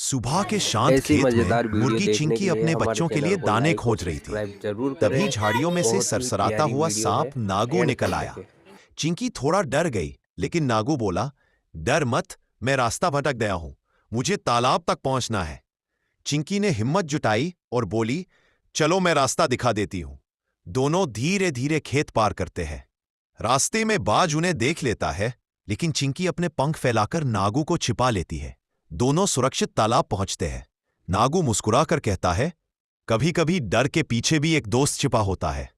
सुबह के शांत ऐसी खेत में मजेदार वीडियो मुर्गी देखने चिंकी के लिए अपने हमारे बच्चों के चैनल लिए को दाने लाइक और खोज रही थी। सब्सक्राइब जरूर तभी करें। झाड़ियों में से बहुत ही सरसराता प्यारी हुआ वीडियो है, सांप नागू एंड निकल तक आया। देखें। चिंकी थोड़ा डर गई, लेकिन नागू बोला, डर मत, मैं रास्ता भटक गया हूं, मुझे तालाब तक पहुंचना है। चिंकी ने हिम्मत जुटाई और बोली, चलो मैं रास्ता दिखा देती हूं। दोनों धीरे धीरे खेत पार करते हैं। रास्ते में बाज उन्हें देख लेता है, लेकिन चिंकी अपने पंख फैलाकर नागू को छिपा लेती है। दोनों सुरक्षित तालाब पहुंचते हैं। नागू मुस्कुराकर कहता है, कभी कभी डर के पीछे भी एक दोस्त छिपा होता है।